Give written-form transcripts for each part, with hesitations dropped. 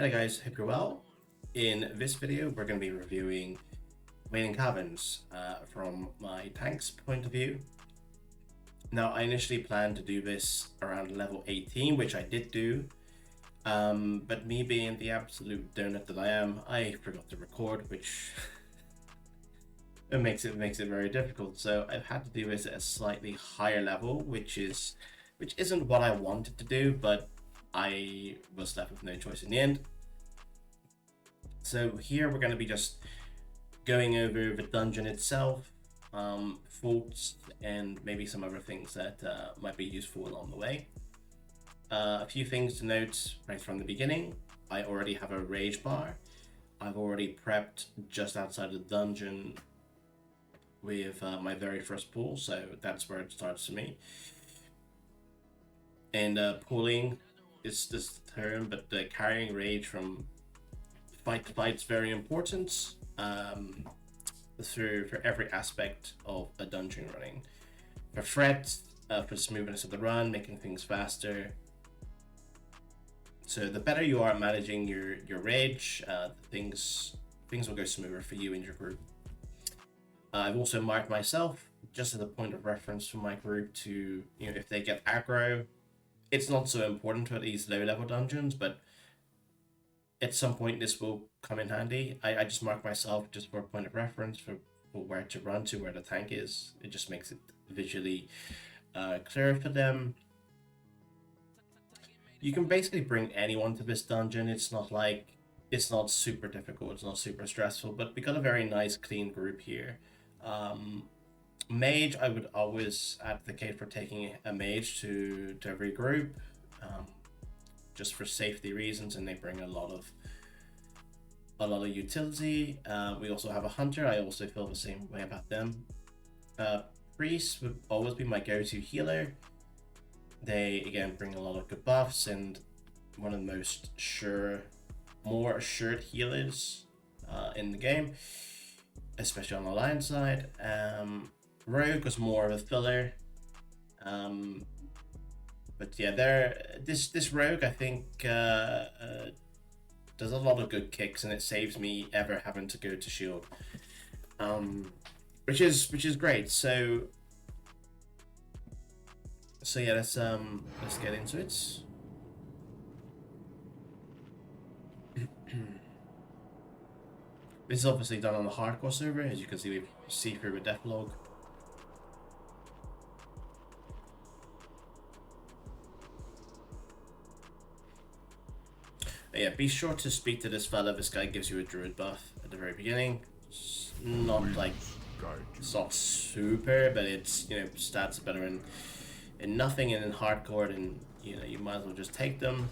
Hello guys, hope you're well. In this video, we're going to be reviewing Wailing caverns from my tank's point of view. Now, I initially planned to do this around level 18, which I did do, but me being the absolute donut that I am, I forgot to record, which it makes it very difficult. So I've had to do this at a slightly higher level, which isn't what I wanted to do, but I was left with no choice in the end. So here we're going to be just going over the dungeon itself, faults, and maybe some other things that might be useful along the way. A few things to note right from the beginning. I already have a rage bar. I've already prepped just outside the dungeon with my very first pool, so that's where it starts for me. And pooling is this term, but carrying rage from fight to fight is very important for every aspect of a dungeon running. For threat, for smoothness of the run, making things faster. So the better you are at managing your rage, things will go smoother for you and your group. I've also marked myself just as a point of reference for my group to, if they get aggro, it's not so important for these low level dungeons, but at some point this will come in handy. I just mark myself just for a point of reference for where to run to, where the tank is. It just makes it visually clear for them. You can basically bring anyone to this dungeon. It's not super difficult, it's not super stressful, but we got a very nice clean group here. Mage, I would always advocate for taking a mage to every group, just for safety reasons, and they bring a lot of utility. We also have a hunter. I also feel the same way about them. Priest would always be my go-to healer. They again bring a lot of good buffs and one of the most more assured healers in the game, especially on the line side. Rogue was more of a filler, but yeah, this rogue I think does a lot of good kicks, and it saves me ever having to go to shield, which is great. So yeah, let's get into it. This is obviously done on the hardcore server, as you can see through the death log. But yeah, be sure to speak to this fella. This guy gives you a druid buff at the very beginning. It's not super, but it's stats are better in nothing, and in hardcore, and you might as well just take them.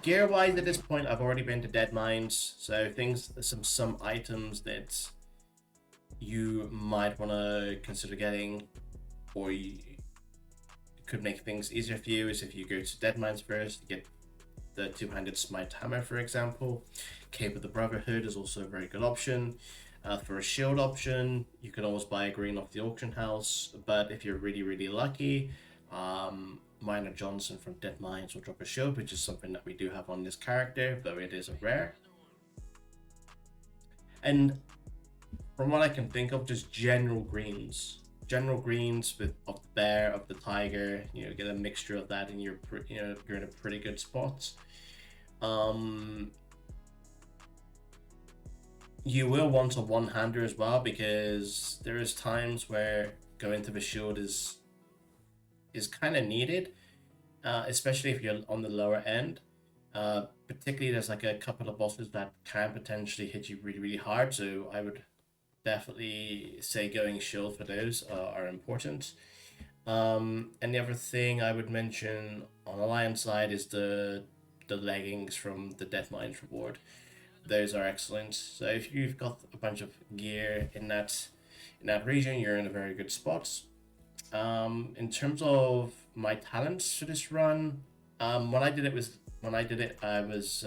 Gear wise, at this point I've already been to Dead Mines, so some items that you might want to consider getting, or you could make things easier for you, is if you go to Dead Mines first, you get the two-handed smite hammer, for example. Cape of the Brotherhood is also a very good option. For a shield option, you can always buy a green off the auction house, but if you're really lucky, Miner Johnson from Dead Mines will drop a shield, which is something that we do have on this character, though it is a rare. And from what I can think of, just general greens with of the bear, of the tiger, get a mixture of that, and you're in a pretty good spot. You will want a one-hander as well, because there is times where going to the shield is kind of needed, especially if you're on the lower end. Particularly, there's like a couple of bosses that can potentially hit you really hard, so I would definitely say going shield for those are important. And the other thing I would mention on the lion side is the leggings from the Death Mines reward. Those are excellent. So if you've got a bunch of gear in that region, you're in a very good spot. In terms of my talents for this run, when I did it I was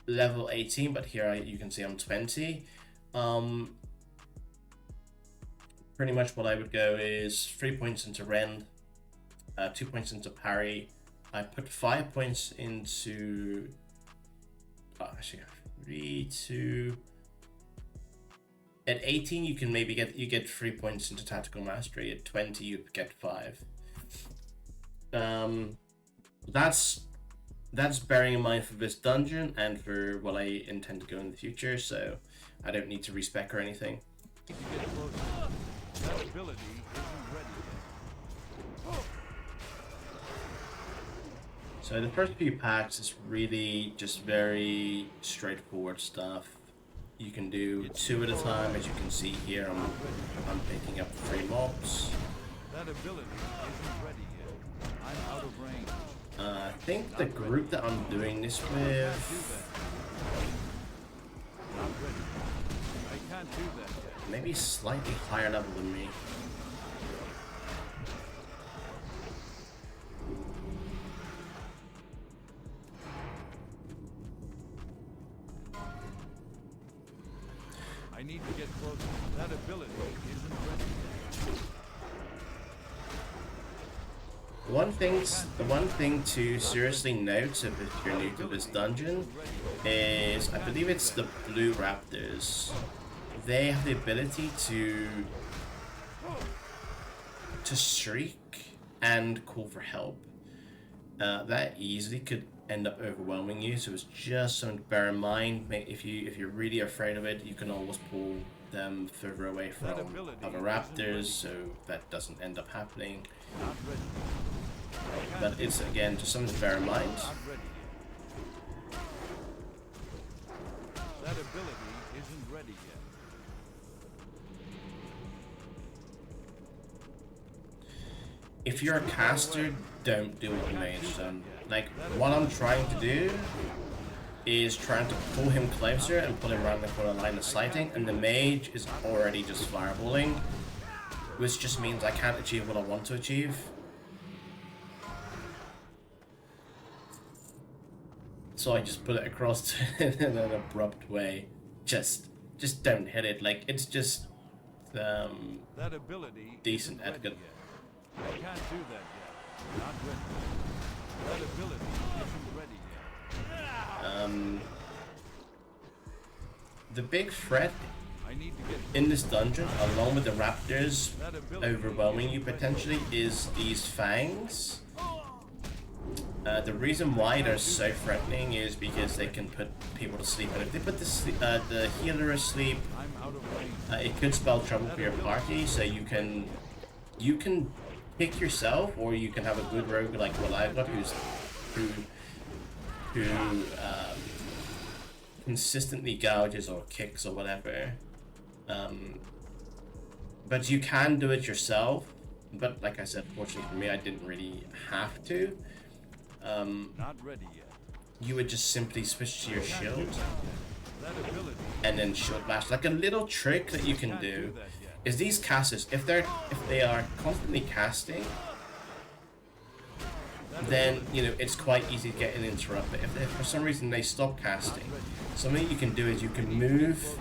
level 18, but here you can see I'm 20. Pretty much what I would go is 3 points into rend, 2 points into parry, I put 5 points into. Oh, actually, 3, 2. At 18, you can maybe get 3 points into tactical mastery. At 20, you get 5. That's bearing in mind for this dungeon and for what I intend to go in the future. So I don't need to respec or anything. That ability isn't ready yet. So the first few packs is really just very straightforward stuff. You can do 2 at a time, as you can see here. I'm picking up 3 mobs. That ability isn't ready yet. I'm out of range. I think the group that I'm doing this with, Not ready. I can't do that yet. maybe slightly higher level than me. I need to get closer. That ability isn't ready yet. The one thing to seriously note if you're new to this dungeon is, I believe it's the blue raptors. They have the ability to streak and call for help. That easily could end up overwhelming you, so it's just something to bear in mind. If you're really afraid of it, you can always pull them further away from other raptors, so that doesn't end up happening. Not ready. But it's, again, just something to bear in mind. Not ready yet. That ability isn't ready yet. If you're a caster, don't do what the mage done. Like, what I'm trying to do is trying to pull him closer and pull him around the corner line of sighting, and the mage is already just fireballing, which just means I can't achieve what I want to achieve. So I just put it across in an abrupt way. Just don't hit it. Like, it's just That ability decent isn't ready etiquette. yet. I can't do that yet. Not ready. That ability isn't ready yet. The big threat I need to get in this dungeon, along with the raptors that ability overwhelming you isn't ready potentially, is these fangs. The reason why they're so threatening is because they can put people to sleep, and if they put the healer asleep, I'm out of range. it could spell trouble for your party. So you can pick yourself, or you can have a good rogue like what I've got, who consistently gouges or kicks or whatever. But you can do it yourself. But like I said, fortunately for me, I didn't really have to. Not ready yet. You would just simply switch to your shield That ability and then shield bash. Like, a little trick that you can do that yet. is these casters, if they are constantly casting, then it's quite easy to get an interrupt. But if for some reason they stop casting, something you can do is you can move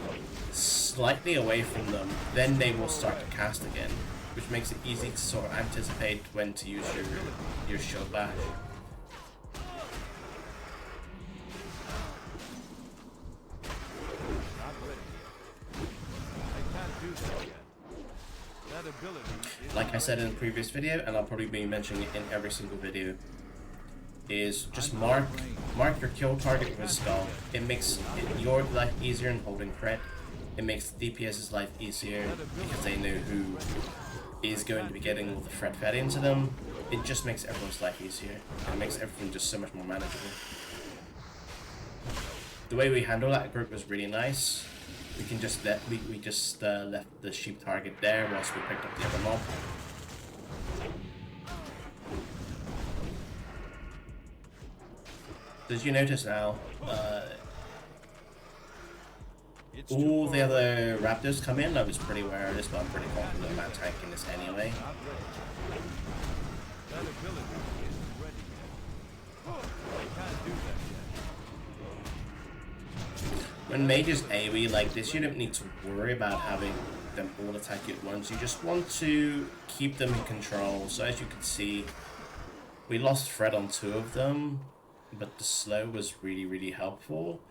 slightly away from them, then they will start to cast again, which makes it easy to sort of anticipate when to use your shield bash. Not ready yet. I can't do that yet. That ability is Like I said in the previous video, and I'll probably be mentioning it in every single video, is just mark your kill target with a skull. It makes your life easier in holding threat. It makes the DPS's life easier because they know who is going to be getting all the threat fed into them. It just makes everyone's life easier. It makes everything just so much more manageable. The way we handle that group was really nice. We can just left the sheep target there whilst we picked up the other mob. Did you notice now? All the other raptors come in. I was pretty aware of this, but I'm pretty confident about tanking this anyway. not ready. That ability isn't ready yet. I can't do that yet. When mages AoE like this, you don't need to worry about having them all attack you at once. You just want to keep them in control. So as you can see, We lost threat on 2 of them, but the slow was really helpful.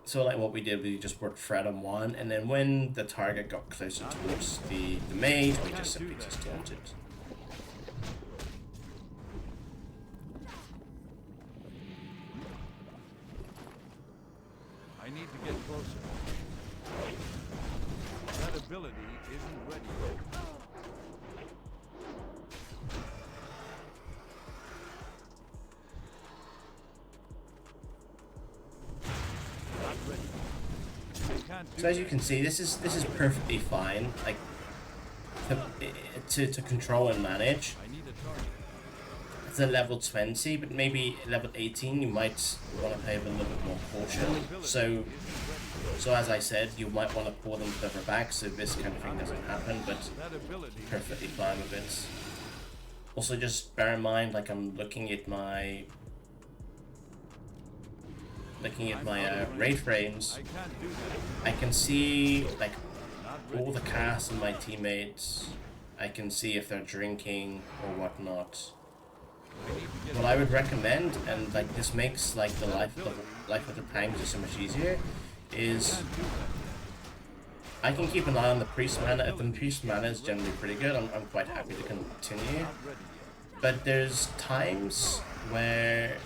So like what we did, we just worked threat on 1, and then when the target got closer towards the mage, we just simply just taunted. I need to get closer. That ability isn't ready yet. Not ready. I can't do So as you that. can see, this is perfectly fine. Like to control and manage. I need a target. It's a level 20, but maybe level 18 you might want to play with a little bit more caution. So as I said, you might want to pull them further back so this kind of thing doesn't happen, but That ability perfectly fine with it. Also just bear in mind, like I'm looking at my raid frames, I can't do that. I can see like Not ready. all the cast and my teammates. I can see if they're drinking or whatnot. I need to get What I would recommend, and like this makes like the life of the tank just so much easier, is can't do that. I can keep an eye on the priest mana. If the priest mana is generally pretty good, I'm quite happy to continue. Not ready yet. But there's times where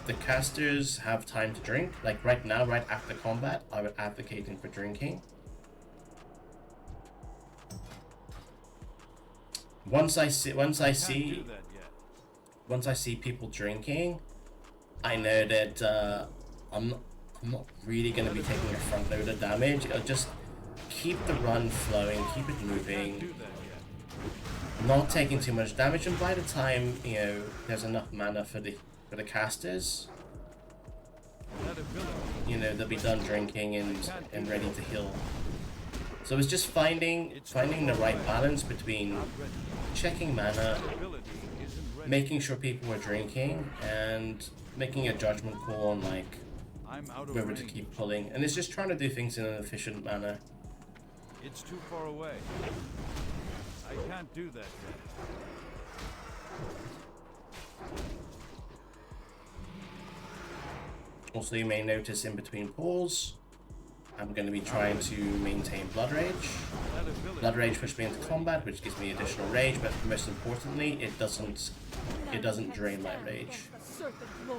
the casters have time to drink. Like right now, right after combat, I would advocate for drinking. Once I see Can't do that yet. once I see people drinking, I know that I'm not really going to be taking a front load of damage. I'll just keep the run flowing, keep it Can't moving, do that yet. not taking too much damage, and by the time there's enough mana for the casters, That ability they'll be done drinking and ready to heal. So it's just finding the right balance between not ready yet. checking mana, That ability isn't ready. making sure people are drinking, and making a judgment call on like I'm out of whether range. to keep pulling. And it's just trying to do things in an efficient manner. It's too far away. I can't do that yet. Also, you may notice in between pulls, I'm going to be trying to maintain Blood Rage. That ability Blood Rage pushes me into combat, which gives me additional rage, but most importantly, it doesn't drain my rage.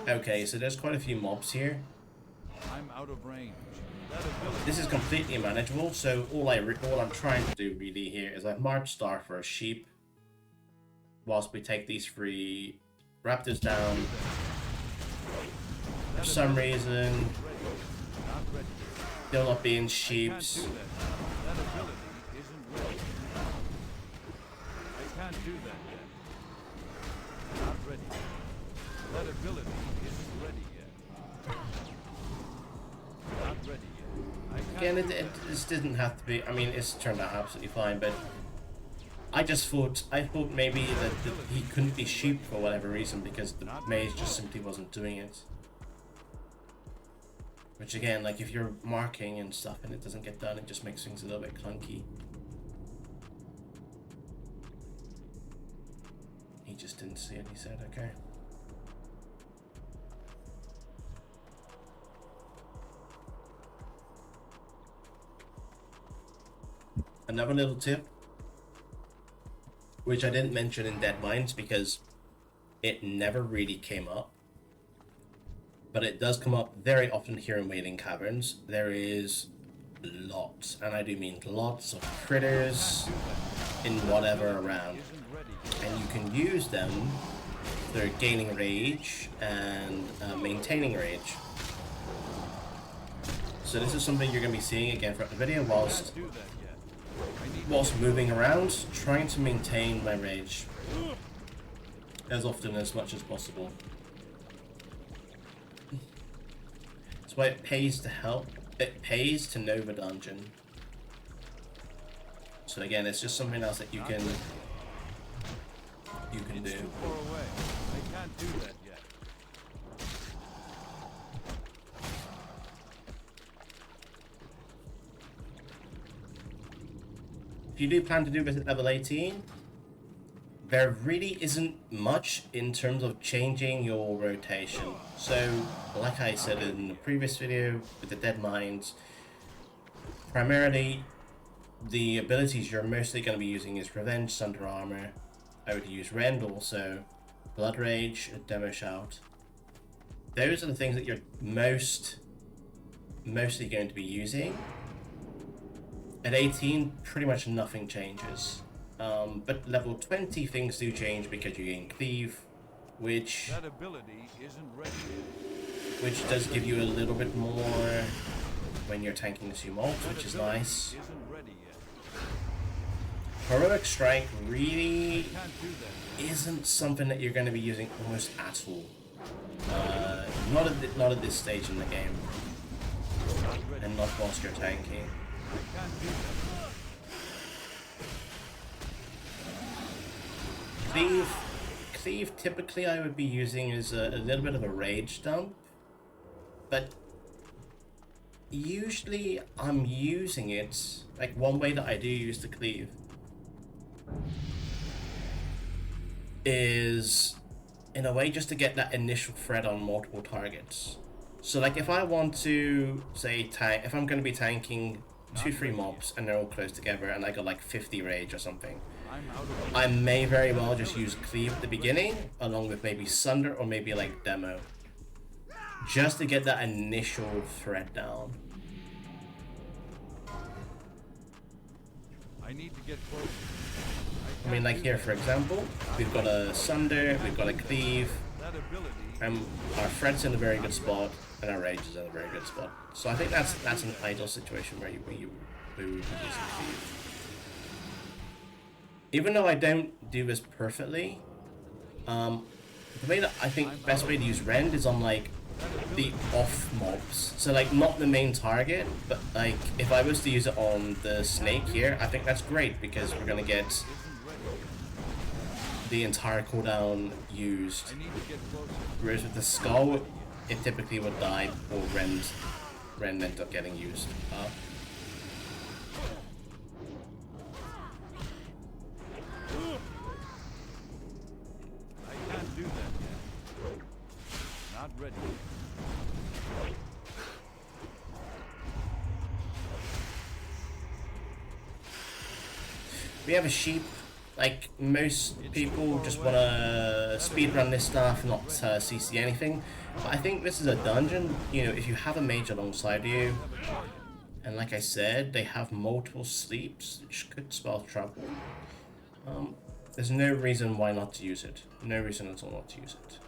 Okay, so there's quite a few mobs here. I'm out of range. That ability This is completely manageable, so all I'm trying to do really here is I march Star for a sheep, whilst we take these 3 raptors down. For some reason, not ready. they'll not be in Can't sheeps. do that. That ability isn't ready. I can't do that yet. Not ready. That ability isn't ready yet. Not ready yet. I can't Again, do that. this didn't have to be. I mean, it's turned out absolutely fine, but I thought maybe that he couldn't be sheep for whatever reason because the mage just simply wasn't doing it. Which again, like if you're marking and stuff and it doesn't get done, it just makes things a little bit clunky. He just didn't see it, he said, okay. Another little tip, which I didn't mention in Dead Mines because it never really came up, but it does come up very often here in Wailing Caverns. There is lots, and I do mean lots of critters in whatever around, and you can use them for gaining rage and maintaining rage. So this is something you're going to be seeing again throughout the video whilst Do that yet. whilst moving around, trying to maintain my rage as often as much as possible. That's why it pays to help. It pays to know the dungeon. So again, it's just something else that you can It's do. too far away. I can't do that yet. If you do plan to do this at level 18, there really isn't much in terms of changing your rotation. So, like I said in the previous video with the Dead Mines, primarily the abilities you're mostly going to be using is Revenge, Thunder Armor. I would use Rend also, Blood Rage, Demo Shout. Those are the things that you're mostly going to be using. At 18, pretty much nothing changes. But level 20 things do change because you gain Cleave, which That ability isn't ready yet. which does give you a little bit more when you're tanking the mobs, which is nice. Isn't ready yet. Heroic Strike really Can't do that. isn't something that you're going to be using almost at all. Not at this stage in the game, Not ready. and not whilst you're tanking. Can't do that. Cleave typically I would be using as a little bit of a rage dump, but usually I'm using it, like one way that I do use the Cleave is in a way just to get that initial threat on multiple targets. So like if I want to say if I'm going to be tanking 2-3 mobs and they're all close together and I got like 50 rage or something, I'm out of I may very well just use Cleave at the beginning along with maybe Sunder or maybe like Demo, just to get that initial threat down. I need to get close. I mean, like here for example, we've got a Sunder, we've got a Cleave, That ability. and our threat's in a very good spot, and our rage is in a very good spot. So I think that's an ideal situation where you would be using Cleave. Even though I don't do this perfectly, the way that I think best way to use Rend is on like the off mobs. So like not the main target, but like if I was to use it on the snake here, I think that's great because we're gonna get the entire cooldown used. I need to get closer. Whereas with the skull, it typically would die or Rend ends up getting used. I can't do that yet. Not ready. We have a sheep. Like most people just want to speedrun this stuff, not CC anything. But I think this is a dungeon. You know, if you have a mage alongside you, and like I said, they have multiple sleeps, which could spell trouble. There's no reason why not to use it. No reason at all not to use it.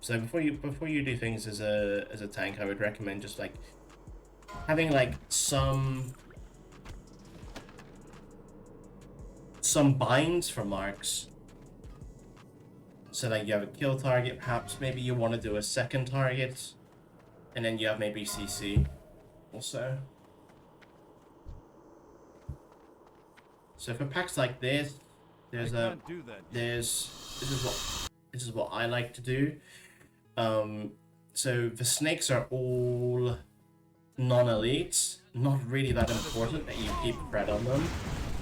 So before you do things as a tank, I would recommend just like having like some binds for marks. So like you have a kill target, perhaps maybe you want to do a second target, and then you have maybe CC also. So for packs like this, this is what I like to do. So the snakes are all non-elites, not really that important that you keep pred on them,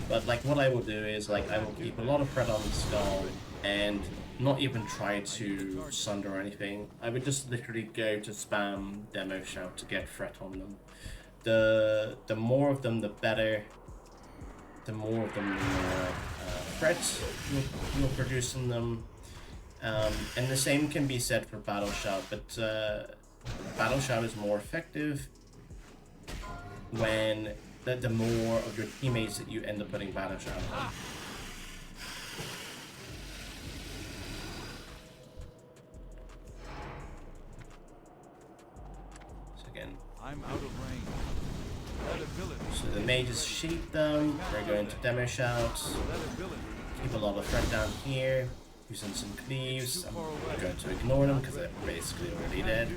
but like what I will do is like I will keep a lot of pred on the skull and not even try to sunder or anything. I would just literally go to spam Demo Shout to get threat on them. The more of them the better. The more of them the more threats you'll produce in them. And the same can be said for Battle Shout, but Battle Shout is more effective when the more of your teammates that you end up putting Battle Shout on. So again, I'm out of range. That ability. so the mages sheep them, we're going to Demo Shout, That ability. keep a lot of threat down here, using some cleaves. I'm going to ignore them because they're basically already dead.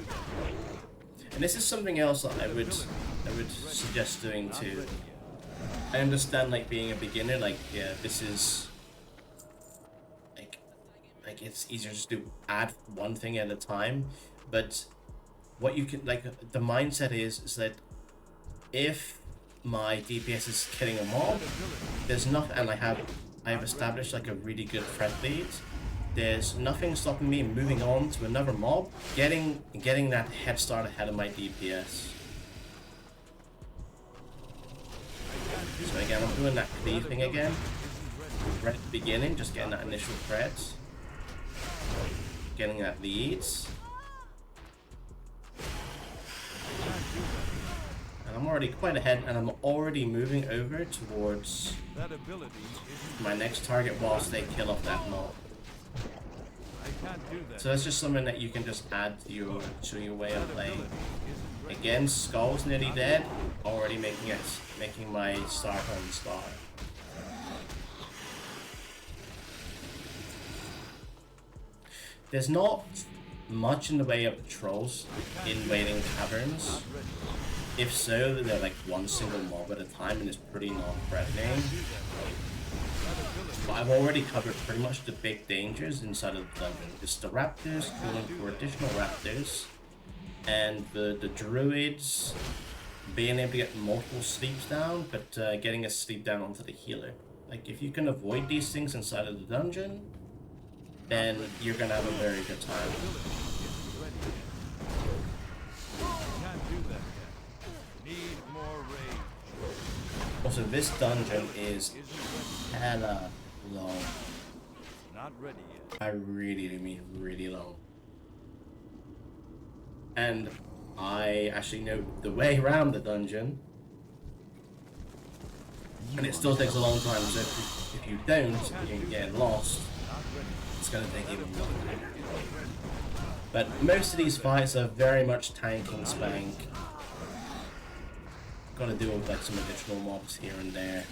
And this is something else that I would suggest doing too. I understand like being a beginner, like yeah, this is like it's easier just to add one thing at a time, but what you can like the mindset is that if my DPS is killing a mob, there's nothing, and I've established like a really good threat lead. There's nothing stopping me moving on to another mob, getting that head start ahead of my DPS. So again, I'm doing that cleave thing again. Right at the beginning, just getting that initial threat, getting that leads. And I'm already quite ahead, and I'm already moving over towards my next target whilst they kill off that mob. So that's just something that you can just add to your way of playing. Again, Skull's nearly dead, already making my start on star. There's not much in the way of patrols in Wailing Caverns. If so, they're like one single mob at a time and it's pretty non-threatening. But I've already covered pretty much the big dangers inside of the dungeon. It's the raptors, killing for additional raptors, and the druids being able to get multiple sleeps down, but getting a sleep down onto the healer. Like, if you can avoid these things inside of the dungeon, then you're gonna have a very good time. Also, this dungeon is hella long. Not ready yet. I really do mean really long. And I actually know the way around the dungeon. And it still takes a long time, so if you don't, you're getting lost. It's gonna take even longer. But most of these fights are very much tank and spank. Gotta deal with like some additional mobs here and there.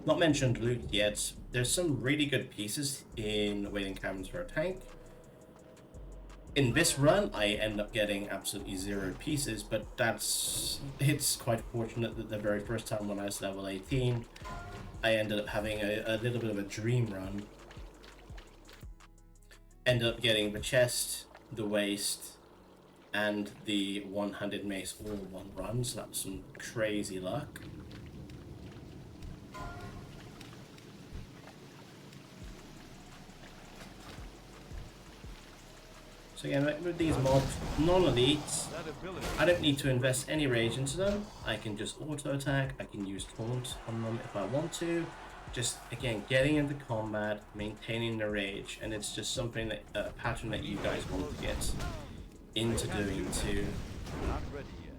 Not mentioned loot yet. There's some really good pieces in Wailing Caverns for a tank. In this run, I end up getting absolutely 0 pieces, but it's quite fortunate that the very first time when I was level 18, I ended up having a little bit of a dream run. Ended up getting the chest, the waist, and the one-handed mace all in one run, so that was some crazy luck. So again, with these mobs, non-elites, I don't need to invest any rage into them. I can just auto-attack, I can use taunt on them if I want to. Just, again, getting into combat, maintaining the rage, and it's just something that, a pattern that you guys want to get into doing too. Not ready yet.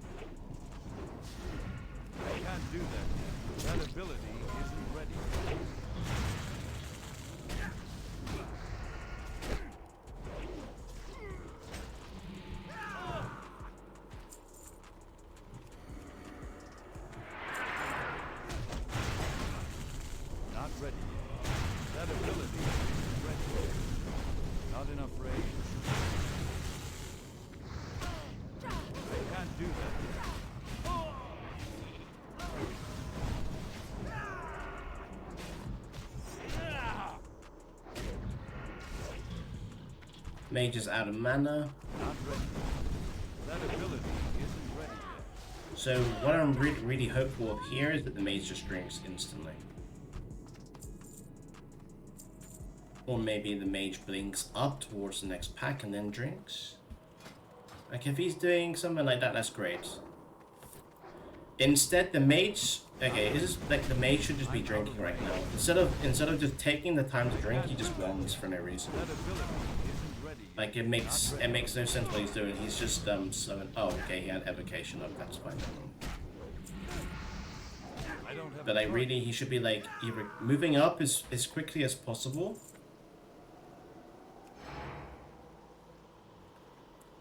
I can't do that yet. That ability isn't ready yet. Not ready yet. That ability isn't ready yet. Not enough rage. I can't do that yet. Mage is out of mana. Not ready. That ability isn't ready yet. So what I'm really hopeful of here is that the mage just drinks instantly. Or maybe the mage blinks up towards the next pack and then drinks. Like, if he's doing something like that, that's great. Instead, the mage... Okay, it's just like the mage should just be drinking right now. Instead of just taking the time to drink, he just wands for no reason. That ability isn't ready yet. Like, it makes no sense what he's doing. He's just slowing... Oh, okay, he had evocation up. That's fine. I don't have But like, really, he should be like either moving up as quickly as possible,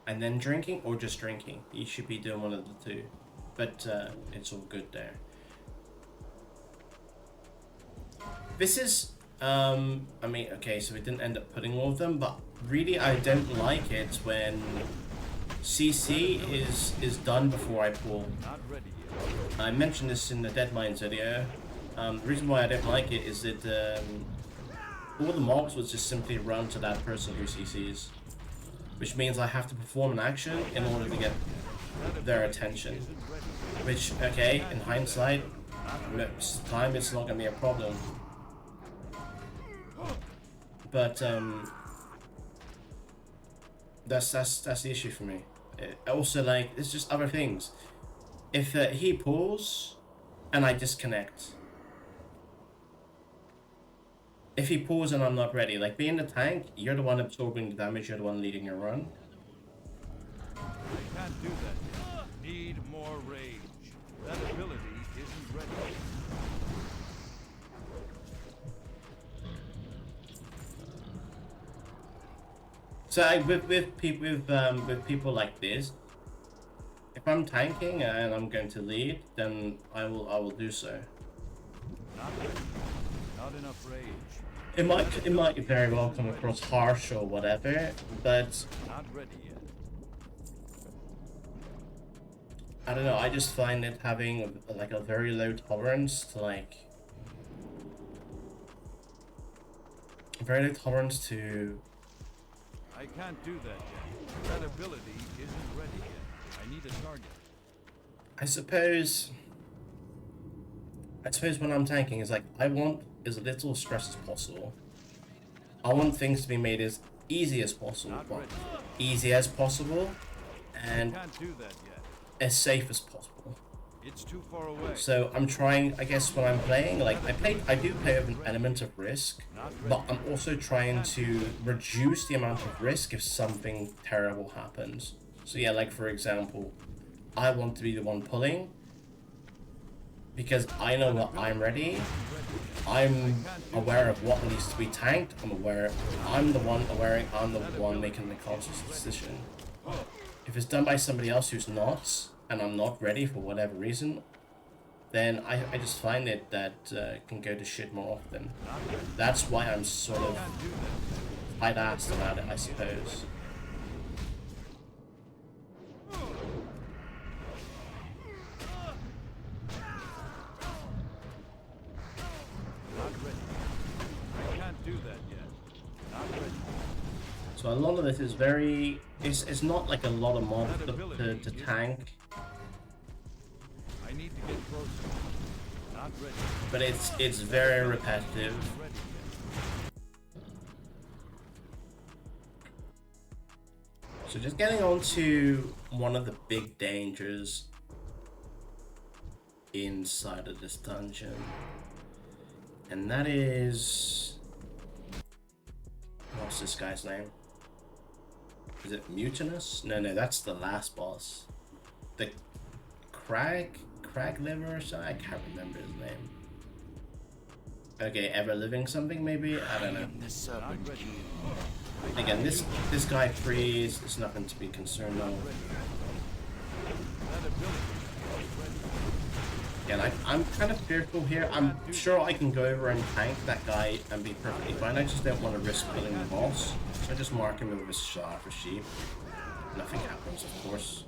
and then drinking, or just drinking. He should be doing one of the two. But it's all good there. This is, I mean, okay, so we didn't end up putting all of them, but really I don't like it when CC is done before I pull. Not ready yet. I mentioned this in the Dead Mines video. The reason why I don't like it is that all the mobs would just simply run to that person who CCs. Which means I have to perform an action in order to get their attention. Which, okay, in hindsight, next time it's not gonna be a problem. But that's the issue for me. Also, like, it's just other things. If he pulls and I disconnect. If he pulls and I'm not ready, like being the tank, you're the one absorbing the damage, you're the one leading your run. I can't do that yet. Need more rage. That ability isn't ready. So with people like this, if I'm tanking and I'm going to lead, then I will do so. Not ready. Not enough rage. It might very well come across harsh or whatever, but Not ready yet. I don't know. I just find it having like a very low tolerance to like very low tolerance to. I can't do that yet. That ability isn't ready yet. I need a target. I suppose when I'm tanking, it's like I want as little stress as possible. I want things to be made as easy as possible, and Can't do that yet. as safe as possible. It's too far away. So I'm trying, I guess, when I'm playing, like I do play with an element of risk, but I'm also trying to reduce the amount of risk if something terrible happens. So yeah, like for example, I want to be the one pulling because I know that I'm ready. I'm aware of what needs to be tanked. I'm the one making the conscious decision. If it's done by somebody else who's not, and I'm not ready for whatever reason, then I just find it that can go to shit more often. That's why I'm sort of tight-assed about it, I suppose. Not ready. I can't do that yet. Not ready. So a lot of this is very... It's not like a lot of mobs to tank, I need to get closer. Not ready. but it's very repetitive. Ready yet. So just getting on to one of the big dangers inside of this dungeon, and that is... What's this guy's name? Is it Mutinous? No, that's the last boss. The Crag Liver or something? I can't remember his name. Okay, Ever Living something maybe? I don't know. The serpent king. Again, this guy frees. It's nothing to be concerned of. That ability is ready. Yeah, I'm kind of fearful here. I'm sure I can go over and tank that guy and be perfectly fine. I just don't want to risk killing the boss. So I just mark him with a shot for sheep. Nothing happens, of course.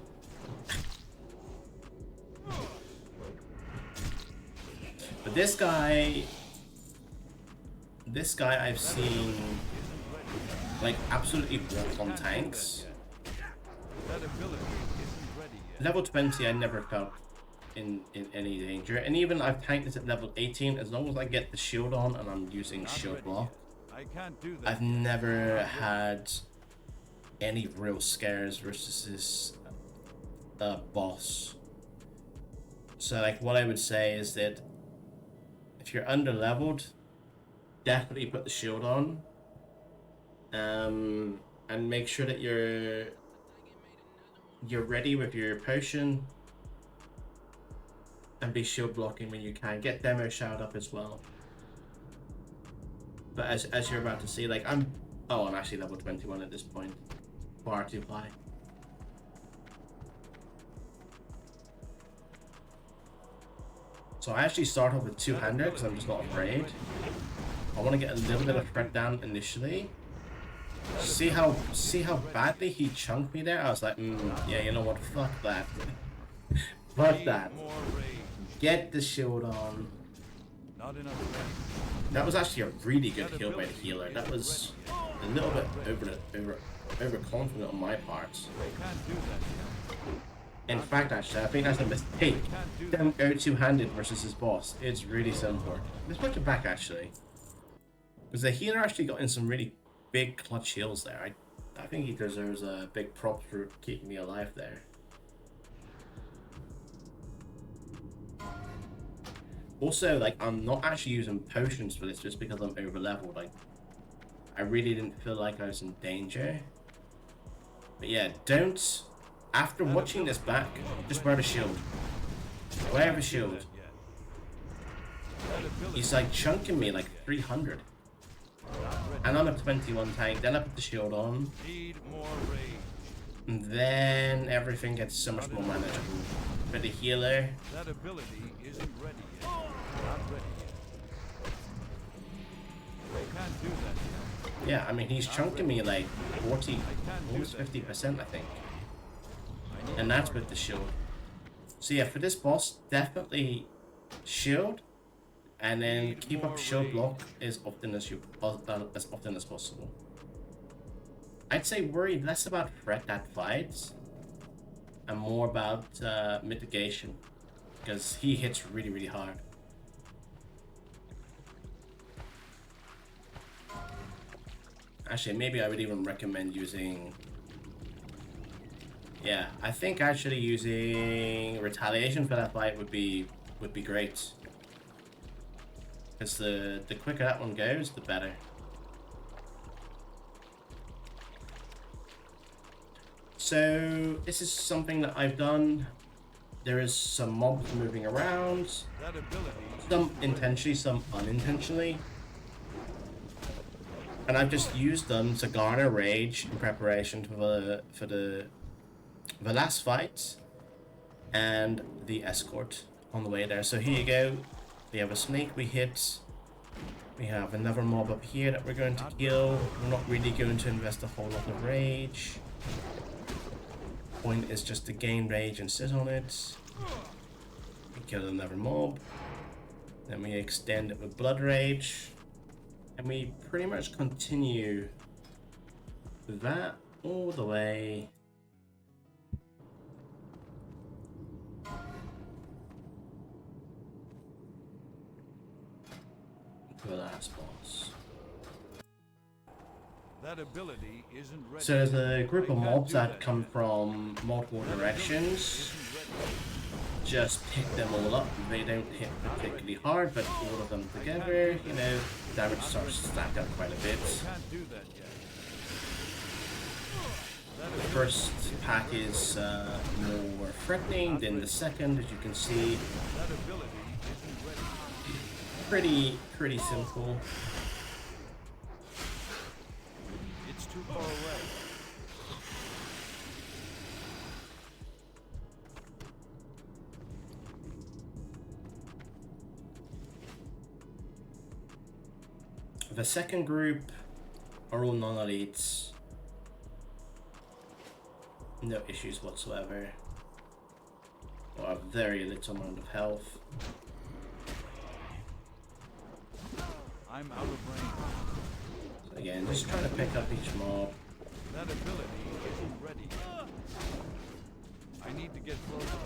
But this guy I've seen like absolutely walk on tanks. That ability isn't ready yet. Level 20 I never felt in any danger, and even I've tanked this at level 18 as long as I get the shield on and I'm using shield block. I can't do that. I've never had any real scares versus this boss. So like what I would say is that if you're under leveled, definitely put the shield on, and make sure that you're ready with your potion, and be shield blocking when you can. Get demo shout up as well. But as you're about to see, like I'm actually level 21 at this point. Far too high. So I actually start off with two-hander because I'm just not afraid. I want to get a little bit of threat down initially. See how badly he chunked me there? I was like, yeah, you know what? Fuck that. Fuck that. More rage. Get the shield on. Not enough range. That was actually a really good heal by the healer. That was a little bit overconfident on my part. I can't do that yet. In fact, actually, I think that's a mistake. Don't go two-handed versus his boss. It's really simple. Let's put it back, actually. Because the healer actually got in some really big clutch heals there. I think he deserves a big prop for keeping me alive there. Also, like, I'm not actually using potions for this just because I'm over-leveled. Like, I really didn't feel like I was in danger. But yeah, don't... After watching this back, just wear the shield. Wear the shield. He's like chunking me like 300. And I'm a 21 tank, then I put the shield on. And then everything gets so much more manageable. For the healer. That ability isn't ready yet. Not ready yet. I can't do that yet. Yeah, I mean he's chunking me like 40, almost 50% I think. And that's with the shield. So yeah, for this boss, definitely shield, and then keep up shield block as often as possible. I'd say worry less about threat at fights, and more about mitigation, because he hits really, really hard. Actually, maybe I would even recommend using... Yeah, I think actually using retaliation for that fight would be great. Because the quicker that one goes, the better. So this is something that I've done. There is some mobs moving around. Some intentionally, some unintentionally. And I've just used them to garner rage in preparation for the last fight and the escort on the way there. So here you go. We have a snake we hit. We have another mob up here that we're going to kill. We're not really going to invest a whole lot of rage. Point is just to gain rage and sit on it. We kill another mob. Then we extend it with blood rage. And we pretty much continue that all the way to the last boss. That ability isn't ready. So there's a group of mobs that come from multiple directions. Just pick them all up. They don't hit particularly hard, but all of them together, you know, damage starts to stack up quite a bit. The first pack is more threatening than the second, as you can see. Pretty simple. It's too far away. The second group are all non-elites. No issues whatsoever. Or a very little amount of health. I'm out of range. So again, just trying to pick up each mob. That ability isn't ready. I need to get closer.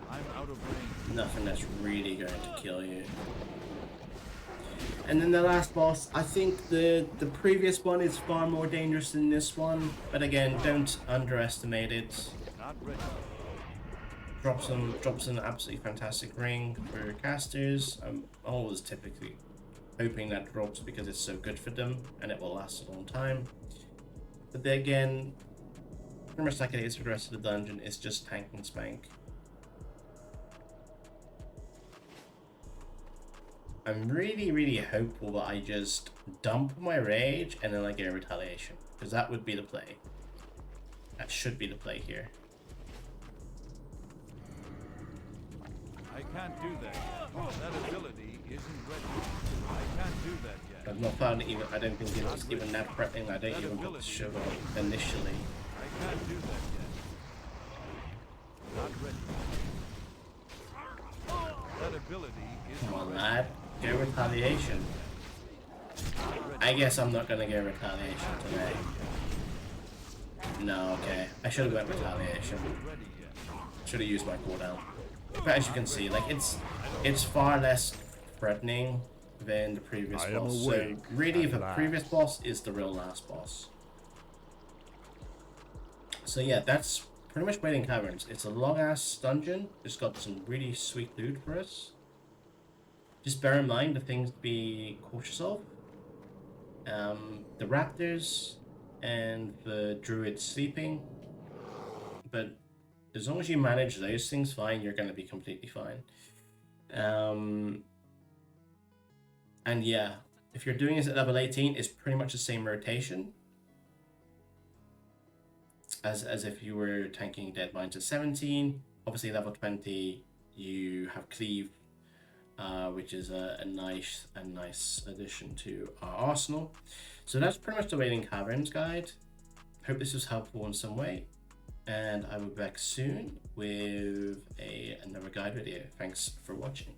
I'm out of range. Nothing that's really going to kill you. And then the last boss, I think the previous one is far more dangerous than this one. But again, don't underestimate it. Not ready. Drops an absolutely fantastic ring for casters. I'm always typically hoping that drops because it's so good for them and it will last a long time. But then again, pretty much like it is for the rest of the dungeon, it's just tank and spank. I'm really hopeful that I just dump my rage and then I get a retaliation, because that would be the play. That should be the play here. I can't do that yet. That ability isn't ready. I can't do that yet. I've not found it even, I don't think it's even that threatening. I don't even put the sugar on initially. I can't do that yet. Not ready. That ability isn't Come on, Go retaliation. I guess I'm not gonna go retaliation today. No, okay. I should have went retaliation. Should have used my cooldown. But as you can see, like it's far less threatening than the previous boss. So really, the previous boss is the real last boss. So yeah, that's pretty much Wailing Caverns. It's a long ass dungeon. It's got some really sweet loot for us. Just bear in mind the things to be cautious of. The raptors and the druid sleeping. But as long as you manage those things fine, you're going to be completely fine. And yeah, if you're doing this at level 18, it's pretty much the same rotation as if you were tanking Dead Mines at 17. Obviously, level 20, you have Cleave, which is a nice addition to our arsenal. So that's pretty much the Wailing Caverns guide. Hope this was helpful in some way, and I will be back soon with another guide video. Thanks for watching.